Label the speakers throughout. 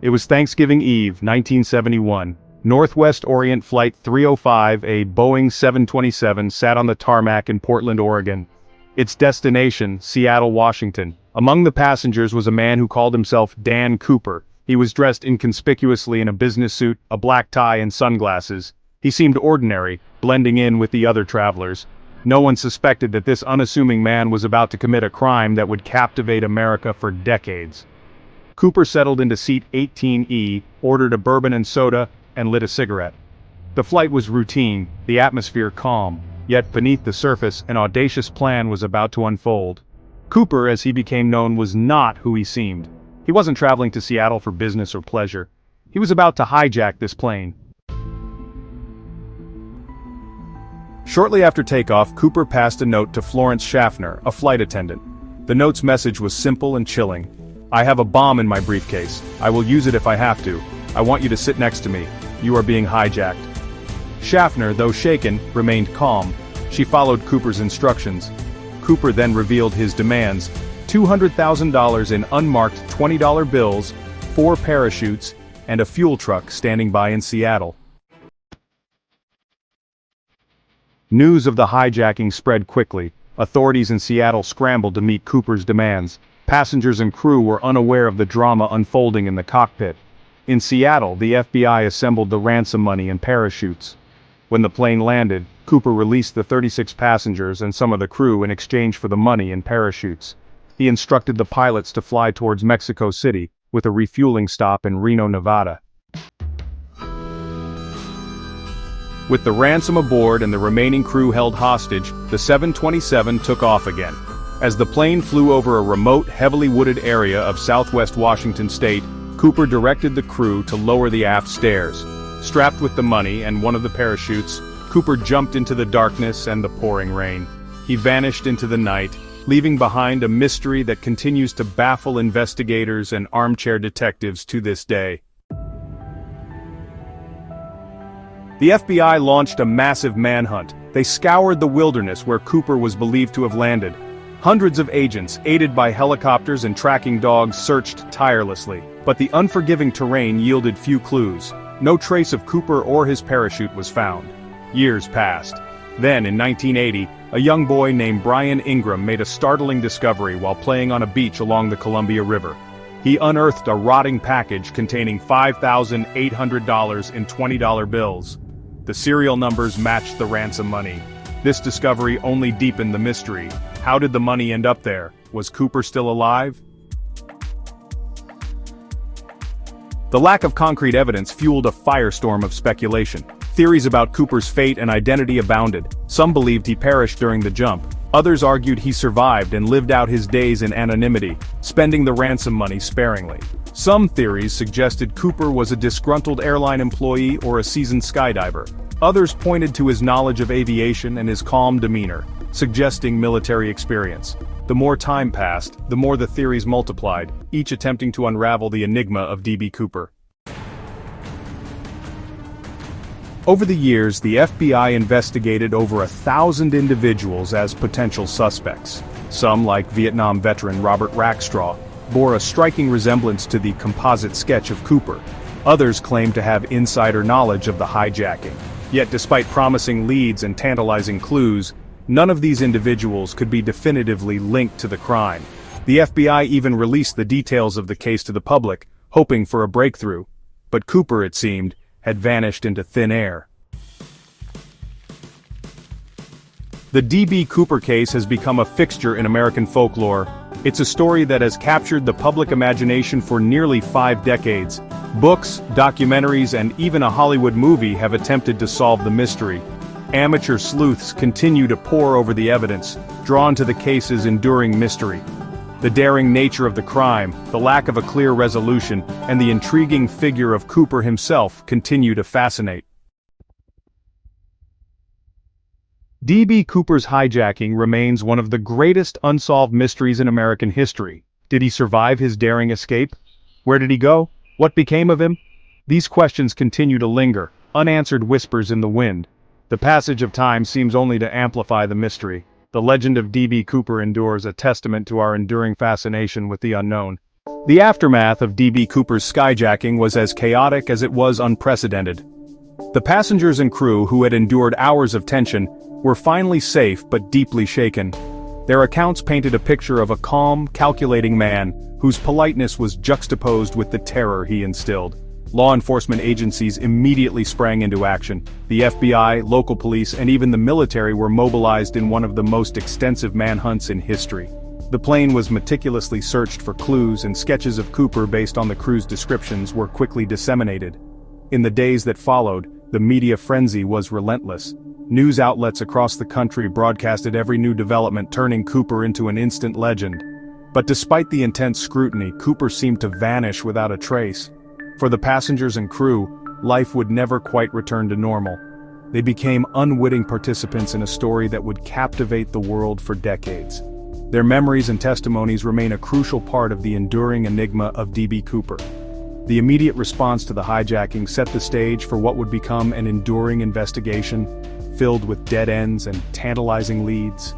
Speaker 1: It was Thanksgiving Eve, 1971. Northwest Orient Flight 305, a Boeing 727, sat on the tarmac in Portland, Oregon. Its destination, Seattle, Washington. Among the passengers was a man who called himself Dan Cooper. He was dressed inconspicuously in a business suit, a black tie and sunglasses. He seemed ordinary, blending in with the other travelers. No one suspected that this unassuming man was about to commit a crime that would captivate America for decades. Cooper settled into seat 18E, ordered a bourbon and soda, and lit a cigarette. The flight was routine, the atmosphere calm, yet beneath the surface an audacious plan was about to unfold. Cooper, as he became known, was not who he seemed. He wasn't traveling to Seattle for business or pleasure. He was about to hijack this plane. Shortly after takeoff, Cooper passed a note to Florence Schaffner, a flight attendant. The note's message was simple and chilling. "I have a bomb in my briefcase. I will use it if I have to. I want you to sit next to me. You are being hijacked." Schaffner, though shaken, remained calm. She followed Cooper's instructions. Cooper then revealed his demands: $200,000 in unmarked $20 bills, 4 parachutes, and a fuel truck standing by in Seattle. News of the hijacking spread quickly. Authorities in Seattle scrambled to meet Cooper's demands. Passengers and crew were unaware of the drama unfolding in the cockpit. In Seattle, the FBI assembled the ransom money and parachutes. When the plane landed, Cooper released the 36 passengers and some of the crew in exchange for the money and parachutes. He instructed the pilots to fly towards Mexico City, with a refueling stop in Reno, Nevada. With the ransom aboard and the remaining crew held hostage, the 727 took off again. As the plane flew over a remote, heavily wooded area of southwest Washington state, Cooper directed the crew to lower the aft stairs. Strapped with the money and one of the parachutes, Cooper jumped into the darkness and the pouring rain. He vanished into the night, leaving behind a mystery that continues to baffle investigators and armchair detectives to this day. The FBI launched a massive manhunt. They scoured the wilderness where Cooper was believed to have landed. Hundreds of agents, aided by helicopters and tracking dogs, searched tirelessly. But the unforgiving terrain yielded few clues. No trace of Cooper or his parachute was found. Years passed. Then, in 1980, a young boy named Brian Ingram made a startling discovery while playing on a beach along the Columbia River. He unearthed a rotting package containing $5,800 in $20 bills. The serial numbers matched the ransom money. This discovery only deepened the mystery. How did the money end up there? Was Cooper still alive? The lack of concrete evidence fueled a firestorm of speculation. Theories about Cooper's fate and identity abounded. Some believed he perished during the jump. Others argued he survived and lived out his days in anonymity, spending the ransom money sparingly. Some theories suggested Cooper was a disgruntled airline employee or a seasoned skydiver. Others pointed to his knowledge of aviation and his calm demeanor, suggesting military experience. The more time passed, the more the theories multiplied, each attempting to unravel the enigma of D.B. Cooper. Over the years, the FBI investigated over 1,000 individuals as potential suspects. Some, like Vietnam veteran Robert Rackstraw, bore a striking resemblance to the composite sketch of Cooper. Others claimed to have insider knowledge of the hijacking. Yet despite promising leads and tantalizing clues, none of these individuals could be definitively linked to the crime. The FBI even released the details of the case to the public, hoping for a breakthrough. But Cooper, it seemed, had vanished into thin air. The D.B. Cooper case has become a fixture in American folklore. It's a story that has captured the public imagination for nearly 5 decades. Books, documentaries, and even a Hollywood movie have attempted to solve the mystery. Amateur sleuths continue to pore over the evidence, drawn to the case's enduring mystery. The daring nature of the crime, the lack of a clear resolution, and the intriguing figure of Cooper himself continue to fascinate. D.B. Cooper's hijacking remains one of the greatest unsolved mysteries in American history. Did he survive his daring escape? Where did he go? What became of him? These questions continue to linger, unanswered whispers in the wind. The passage of time seems only to amplify the mystery. The legend of D.B. Cooper endures, a testament to our enduring fascination with the unknown. The aftermath of D.B. Cooper's skyjacking was as chaotic as it was unprecedented. The passengers and crew who had endured hours of tension were finally safe but deeply shaken. Their accounts painted a picture of a calm, calculating man whose politeness was juxtaposed with the terror he instilled. Law enforcement agencies immediately sprang into action. The FBI, local police, and even the military were mobilized in one of the most extensive manhunts in history. The plane was meticulously searched for clues, and sketches of Cooper based on the crew's descriptions were quickly disseminated. In the days that followed, the media frenzy was relentless. News outlets across the country broadcasted every new development, turning Cooper into an instant legend. But despite the intense scrutiny, Cooper seemed to vanish without a trace. For the passengers and crew, life would never quite return to normal. They became unwitting participants in a story that would captivate the world for decades. Their memories and testimonies remain a crucial part of the enduring enigma of D.B. Cooper. The immediate response to the hijacking set the stage for what would become an enduring investigation, filled with dead ends and tantalizing leads.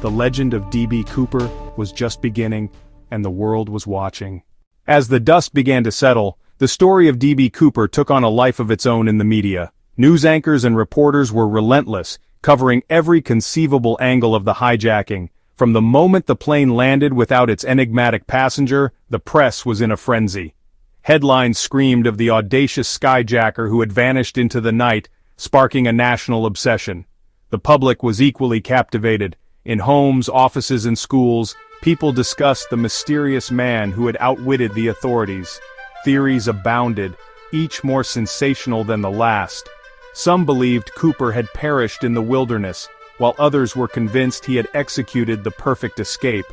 Speaker 1: The legend of D.B. Cooper was just beginning, and the world was watching. As the dust began to settle, the story of D.B. Cooper took on a life of its own in the media. News anchors and reporters were relentless, covering every conceivable angle of the hijacking. From the moment the plane landed without its enigmatic passenger, the press was in a frenzy. Headlines screamed of the audacious skyjacker who had vanished into the night, sparking a national obsession. The public was equally captivated. In homes, offices, and schools, people discussed the mysterious man who had outwitted the authorities. Theories abounded, each more sensational than the last. Some believed Cooper had perished in the wilderness, while others were convinced he had executed the perfect escape.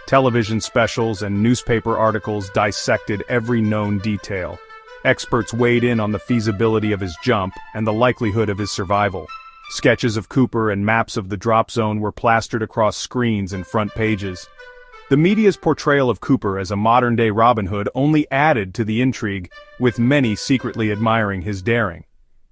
Speaker 1: Television specials and newspaper articles dissected every known detail. Experts weighed in on the feasibility of his jump and the likelihood of his survival. Sketches of Cooper and maps of the drop zone were plastered across screens and front pages. The media's portrayal of Cooper as a modern-day Robin Hood only added to the intrigue, with many secretly admiring his daring.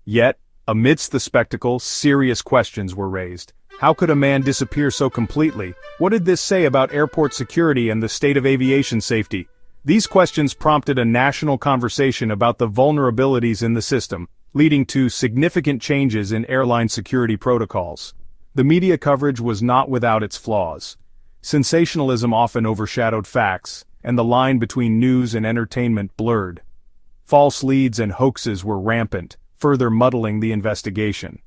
Speaker 1: Yet, amidst the spectacle, serious questions were raised. How could a man disappear so completely? What did this say about airport security and the state of aviation safety? These questions prompted a national conversation about the vulnerabilities in the system, leading to significant changes in airline security protocols. The media coverage was not without its flaws. Sensationalism often overshadowed facts, and the line between news and entertainment blurred. False leads and hoaxes were rampant, further muddling the investigation.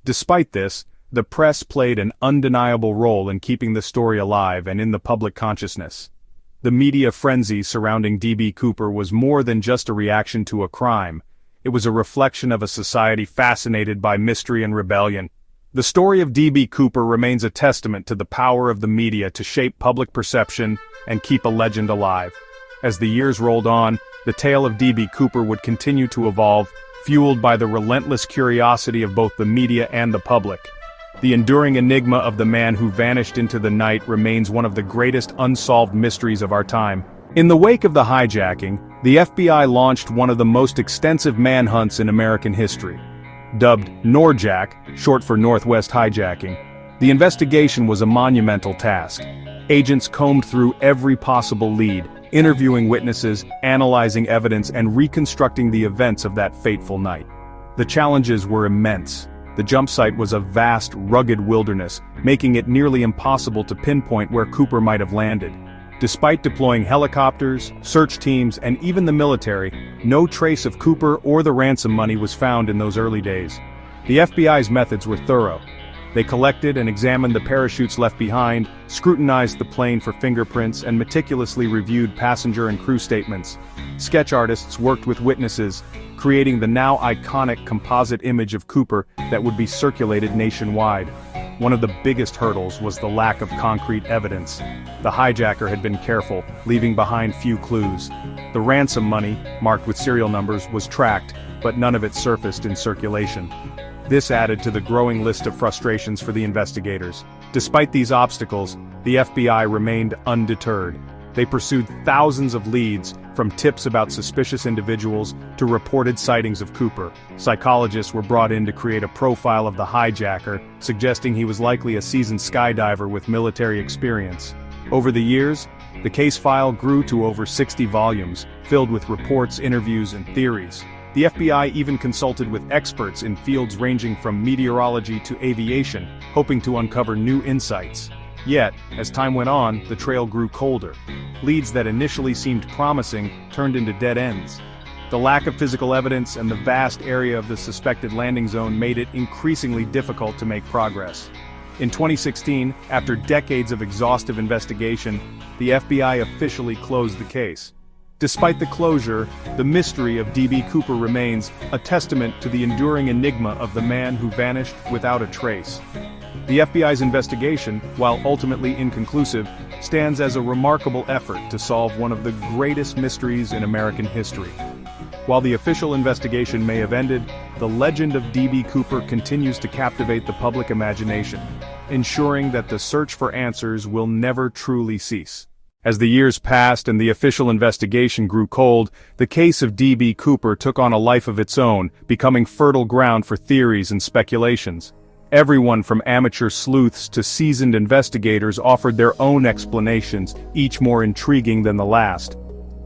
Speaker 1: Despite this, the press played an undeniable role in keeping the story alive and in the public consciousness. The media frenzy surrounding D.B. Cooper was more than just a reaction to a crime. It was a reflection of a society fascinated by mystery and rebellion. The story of D.B. Cooper remains a testament to the power of the media to shape public perception and keep a legend alive. As the years rolled on, the tale of D.B. Cooper would continue to evolve, fueled by the relentless curiosity of both the media and the public. The enduring enigma of the man who vanished into the night remains one of the greatest unsolved mysteries of our time. In the wake of the hijacking, the FBI launched one of the most extensive manhunts in American history. Dubbed NORJAC, short for Northwest Hijacking, the investigation was a monumental task. Agents combed through every possible lead, interviewing witnesses, analyzing evidence, and reconstructing the events of that fateful night. The challenges were immense. The jump site was a vast, rugged wilderness, making it nearly impossible to pinpoint where Cooper might have landed. Despite deploying helicopters, search teams, and even the military, no trace of Cooper or the ransom money was found in those early days. The FBI's methods were thorough. They collected and examined the parachutes left behind, scrutinized the plane for fingerprints, and meticulously reviewed passenger and crew statements. Sketch artists worked with witnesses, creating the now iconic composite image of Cooper that would be circulated nationwide. One of the biggest hurdles was the lack of concrete evidence. The hijacker had been careful, leaving behind few clues. The ransom money, marked with serial numbers, was tracked, but none of it surfaced in circulation. This added to the growing list of frustrations for the investigators. Despite these obstacles, the FBI remained undeterred. They pursued thousands of leads, from tips about suspicious individuals to reported sightings of Cooper. Psychologists were brought in to create a profile of the hijacker, suggesting he was likely a seasoned skydiver with military experience. Over the years, The case file grew to over 60 volumes, filled with reports, interviews, and theories. The FBI even consulted with experts in fields ranging from meteorology to aviation, hoping to uncover new insights. Yet, as time went on, the trail grew colder. Leads that initially seemed promising turned into dead ends. The lack of physical evidence and the vast area of the suspected landing zone made it increasingly difficult to make progress. In 2016, after decades of exhaustive investigation, the FBI officially closed the case. Despite the closure, the mystery of D.B. Cooper remains a testament to the enduring enigma of the man who vanished without a trace. The FBI's investigation, while ultimately inconclusive, stands as a remarkable effort to solve one of the greatest mysteries in American history. While the official investigation may have ended, the legend of D.B. Cooper continues to captivate the public imagination, ensuring that the search for answers will never truly cease. As the years passed and the official investigation grew cold, the case of D.B. Cooper took on a life of its own, becoming fertile ground for theories and speculations. Everyone from amateur sleuths to seasoned investigators offered their own explanations, each more intriguing than the last.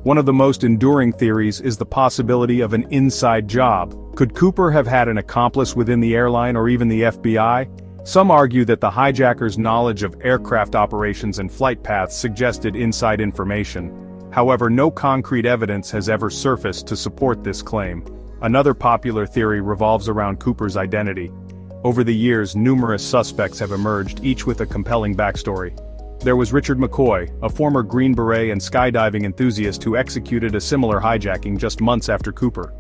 Speaker 1: One of the most enduring theories is the possibility of an inside job. Could Cooper have had an accomplice within the airline or even the FBI? Some argue that the hijacker's knowledge of aircraft operations and flight paths suggested inside information. However, no concrete evidence has ever surfaced to support this claim. Another popular theory revolves around Cooper's identity. Over the years, numerous suspects have emerged, each with a compelling backstory. There was Richard McCoy, a former Green Beret and skydiving enthusiast who executed a similar hijacking just months after Cooper.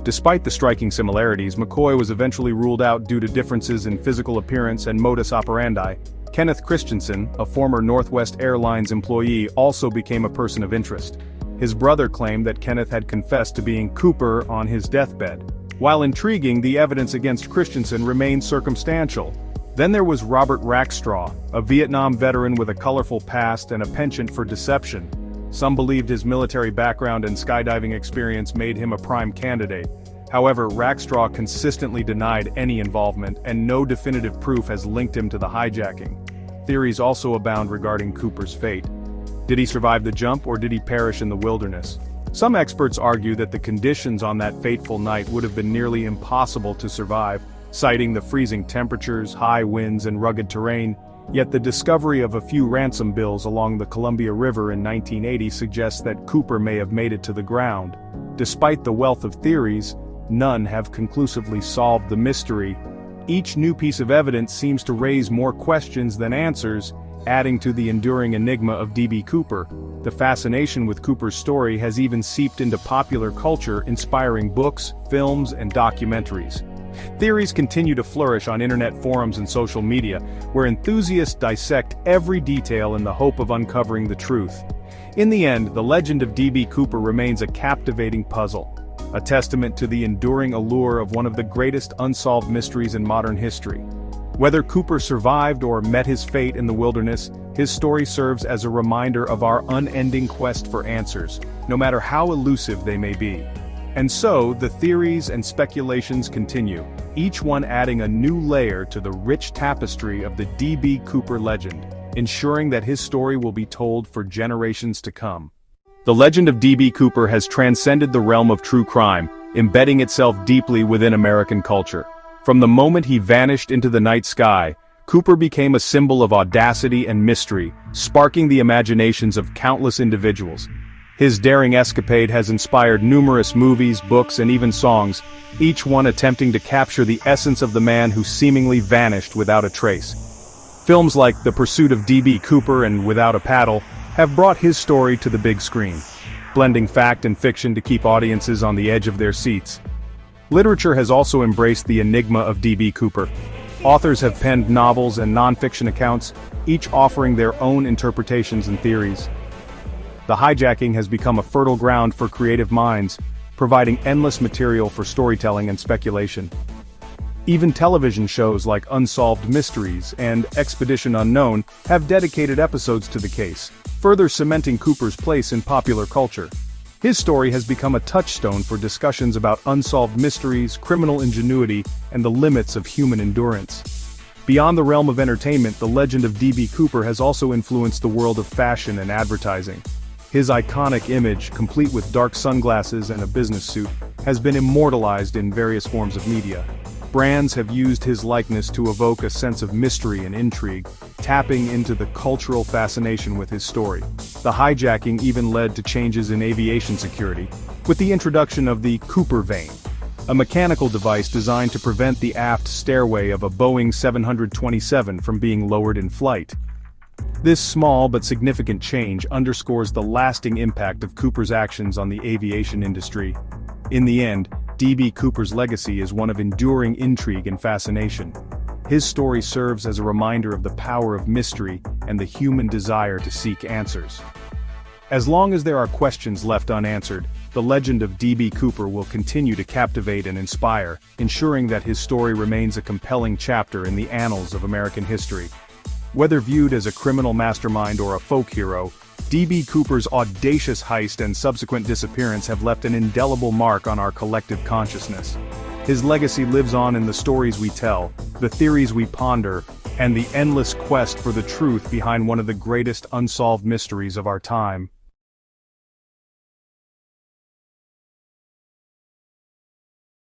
Speaker 1: Despite the striking similarities, McCoy was eventually ruled out due to differences in physical appearance and modus operandi. Kenneth Christensen, a former Northwest Airlines employee, also became a person of interest. His brother claimed that Kenneth had confessed to being Cooper on his deathbed. While intriguing, the evidence against Christensen remained circumstantial. Then there was Robert Rackstraw, a Vietnam veteran with a colorful past and a penchant for deception. Some believed his military background and skydiving experience made him a prime candidate. However, Rackstraw consistently denied any involvement, and no definitive proof has linked him to the hijacking. Theories also abound regarding Cooper's fate. Did he survive the jump, or did he perish in the wilderness? Some experts argue that the conditions on that fateful night would have been nearly impossible to survive, citing the freezing temperatures, high winds, and rugged terrain. Yet the discovery of a few ransom bills along the Columbia River in 1980 suggests that Cooper may have made it to the ground. Despite the wealth of theories, none have conclusively solved the mystery. Each new piece of evidence seems to raise more questions than answers, adding to the enduring enigma of D.B. Cooper. The fascination with Cooper's story has even seeped into popular culture, inspiring books, films, and documentaries. Theories continue to flourish on internet forums and social media, where enthusiasts dissect every detail in the hope of uncovering the truth. In the end, the legend of D.B. Cooper remains a captivating puzzle, a testament to the enduring allure of one of the greatest unsolved mysteries in modern history. Whether Cooper survived or met his fate in the wilderness, his story serves as a reminder of our unending quest for answers, no matter how elusive they may be. And so, the theories and speculations continue, each one adding a new layer to the rich tapestry of the D.B. Cooper legend, ensuring that his story will be told for generations to come. The legend of D.B. Cooper has transcended the realm of true crime, embedding itself deeply within American culture. From the moment he vanished into the night sky, Cooper became a symbol of audacity and mystery, sparking the imaginations of countless individuals. His daring escapade has inspired numerous movies, books, and even songs, each one attempting to capture the essence of the man who seemingly vanished without a trace. Films like The Pursuit of D.B. Cooper and Without a Paddle have brought his story to the big screen, blending fact and fiction to keep audiences on the edge of their seats. Literature has also embraced the enigma of D.B. Cooper. Authors have penned novels and non-fiction accounts, each offering their own interpretations and theories. The hijacking has become a fertile ground for creative minds, providing endless material for storytelling and speculation. Even television shows like Unsolved Mysteries and Expedition Unknown have dedicated episodes to the case, further cementing Cooper's place in popular culture. His story has become a touchstone for discussions about unsolved mysteries, criminal ingenuity, and the limits of human endurance. Beyond the realm of entertainment, the legend of D.B. Cooper has also influenced the world of fashion and advertising. His iconic image, complete with dark sunglasses and a business suit, has been immortalized in various forms of media. Brands have used his likeness to evoke a sense of mystery and intrigue, tapping into the cultural fascination with his story. The hijacking even led to changes in aviation security, with the introduction of the Cooper vane, a mechanical device designed to prevent the aft stairway of a Boeing 727 from being lowered in flight. This small but significant change underscores the lasting impact of Cooper's actions on the aviation industry. In the end, D.B. Cooper's legacy is one of enduring intrigue and fascination. His story serves as a reminder of the power of mystery and the human desire to seek answers. As long as there are questions left unanswered, the legend of D.B. Cooper will continue to captivate and inspire, ensuring that his story remains a compelling chapter in the annals of American history. Whether viewed as a criminal mastermind or a folk hero, D.B. Cooper's audacious heist and subsequent disappearance have left an indelible mark on our collective consciousness. His legacy lives on in the stories we tell, the theories we ponder, and the endless quest for the truth behind one of the greatest unsolved mysteries of our time.